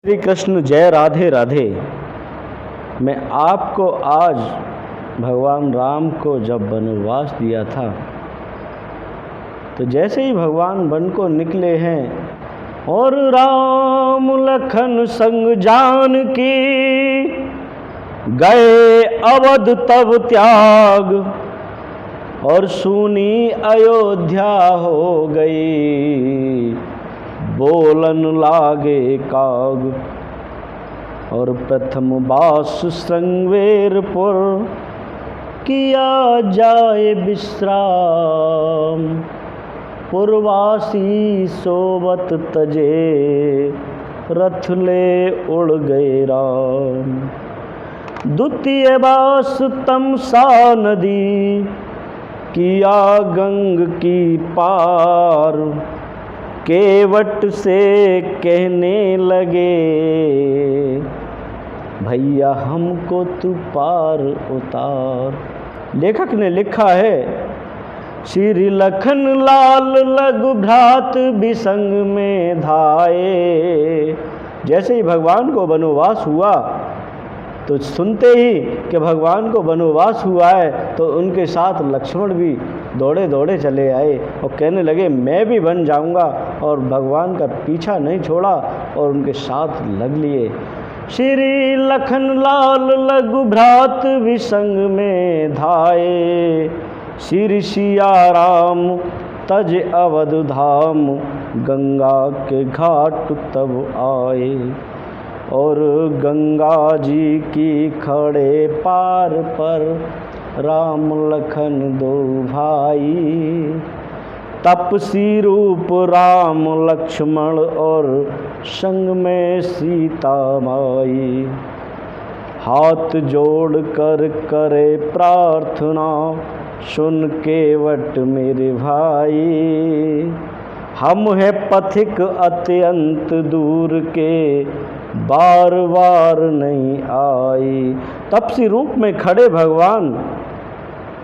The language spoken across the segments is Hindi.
श्री कृष्ण जय राधे राधे। मैं आपको आज भगवान राम को जब वनवास दिया था तो जैसे ही भगवान वन को निकले हैं और राम लखन संग जानकी गए अवध तब त्याग और सुनी अयोध्या हो गई बोलन लागे काग। और प्रथम बास श्रृंगवेरपुर किया जाए विश्राम पुरवासी सोवत तजे रथ ले उड़ गए राम। द्वितीय बास तमसा नदी किया गंग की पार केवट से कहने लगे भैया हमको तू पार उतार। लेखक ने लिखा है श्री लखन लाल लघु भ्रात बिसंग में धाये। जैसे ही भगवान को वनवास हुआ तो सुनते ही कि भगवान को वनवास हुआ है तो उनके साथ लक्ष्मण भी दौड़े दौड़े चले आए और कहने लगे मैं भी बन जाऊंगा, और भगवान का पीछा नहीं छोड़ा और उनके साथ लग लिए। श्री लखन लाल लघु भ्रात विसंग में धाये श्री सिया राम तज अवध धाम गंगा के घाट तब आए। और गंगा जी की खड़े पार पर राम लखन दो भाई तपसी रूप राम लक्ष्मण और संग में सीता माई। हाथ जोड़ कर करे प्रार्थना सुन केवट मेरे भाई हम है पथिक अत्यंत दूर के बार बार नहीं आई। तपसी रूप में खड़े भगवान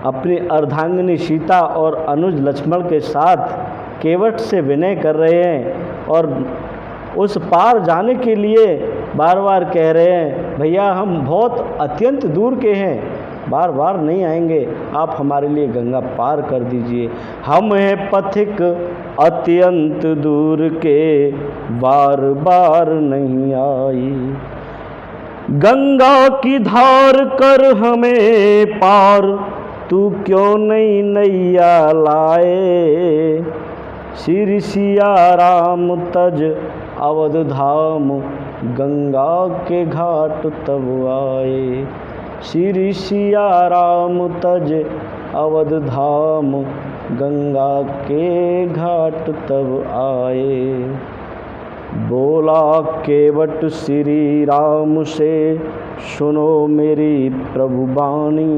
अपनी अर्धांगिनी सीता और अनुज लक्ष्मण के साथ केवट से विनय कर रहे हैं और उस पार जाने के लिए बार बार कह रहे हैं भैया हम बहुत अत्यंत दूर के हैं, बार बार नहीं आएंगे, आप हमारे लिए गंगा पार कर दीजिए। हम हैं पथिक अत्यंत दूर के बार बार नहीं आई। गंगा की धार कर हमें पार तू क्यों नहीं नैया लाए। श्री सिया राम तज अवध धाम गंगा के घाट तब आए। श्री सिया राम तज अवध धाम गंगा के घाट तब आए। बोला केवट श्री राम से सुनो मेरी प्रभु बानी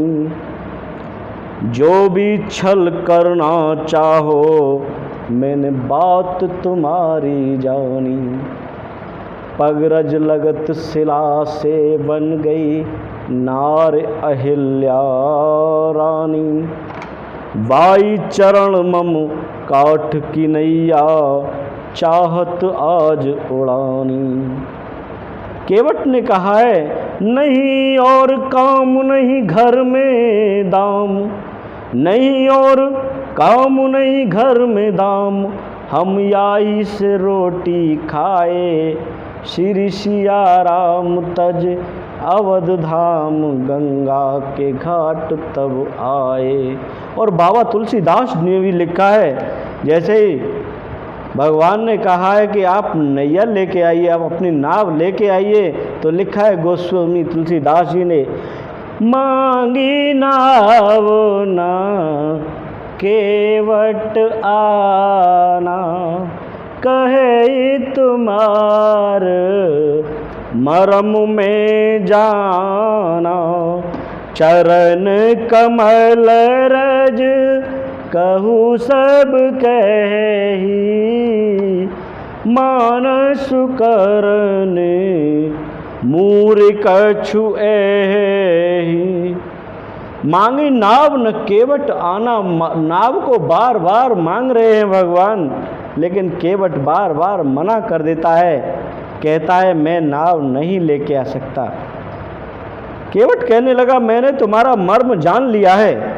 जो भी छल करना चाहो मैंने बात तुम्हारी जानी। पगरज लगत शिला से बन गई नार अहिल्या रानी बाई चरण मम काठ की नैया चाहत आज उड़ानी। केवट ने कहा है नहीं और काम नहीं घर में दाम, नहीं और काम नहीं घर में दाम हम याई से रोटी खाए। श्री सिया राम तज अवध धाम गंगा के घाट तब आए। और बाबा तुलसीदास ने भी लिखा है जैसे ही भगवान ने कहा है कि आप नैया लेके आइए, आप अपनी नाव लेके आइए, तो लिखा है गोस्वामी तुलसीदास जी ने मांगी नाव ना केवट आना कहे तुम्हार मरम में जाना। चरण कमल रज कहू सब कही मानस करने मूर कछु एहि। मांगी नाव न केवट आना, नाव को बार बार मांग रहे हैं भगवान, लेकिन केवट बार बार मना कर देता है कहता है मैं नाव नहीं लेके आ सकता। केवट कहने लगा मैंने तुम्हारा मर्म जान लिया है।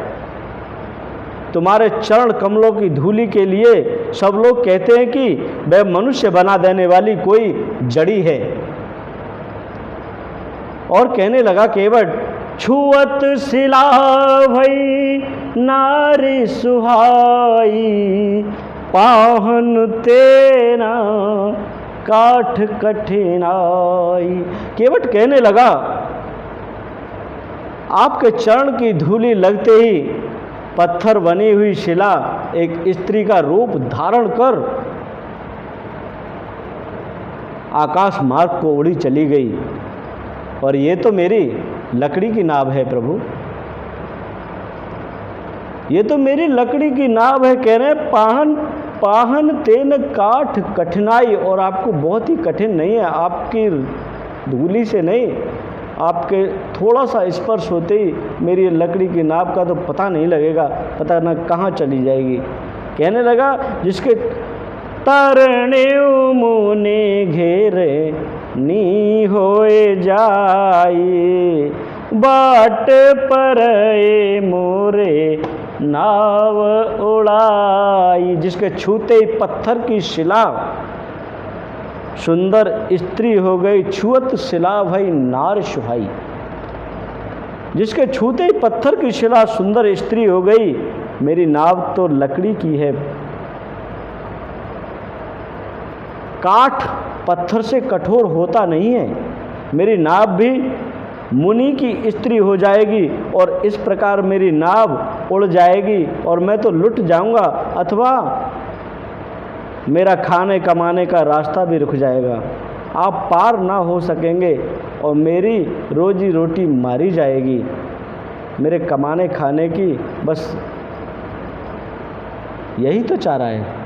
तुम्हारे चरण कमलों की धूली के लिए सब लोग कहते हैं कि वह मनुष्य बना देने वाली कोई जड़ी है। और कहने लगा केवट, छुअत शिला भई नारी सुहाई, पाहन तेना काठ कठिनाई। केवट कहने लगा आपके चरण की धूली लगते ही पत्थर बनी हुई शिला एक स्त्री का रूप धारण कर आकाश मार्ग को उड़ी चली गई। और ये तो मेरी लकड़ी की नाव है प्रभु, ये तो मेरी लकड़ी की नाव है। कह रहे पाहन पाहन तेन काठ कठिनाई, और आपको बहुत ही कठिन नहीं है, आपकी धूली से नहीं, आपके थोड़ा सा स्पर्श होते ही मेरी लकड़ी की नाव का तो पता नहीं लगेगा, पता न कहाँ चली जाएगी। कहने लगा जिसके तरने मुने घेरे नी होए जाई, बाट पर मोरे नाव उड़ाई। जिसके छूते ही पत्थर की शिला सुंदर स्त्री हो गई, छुअत शिला भई नार सुहाई। जिसके छूते ही पत्थर की शिला सुंदर स्त्री हो गई। मेरी नाव तो लकड़ी की है, काठ पत्थर से कठोर होता नहीं है। मेरी नाव भी मुनि की स्त्री हो जाएगी और इस प्रकार मेरी नाव उड़ जाएगी और मैं तो लुट जाऊंगा, अथवा मेरा खाने कमाने का रास्ता भी रुक जाएगा। आप पार ना हो सकेंगे और मेरी रोजी रोटी मारी जाएगी। मेरे कमाने खाने की बस यही तो चारा है।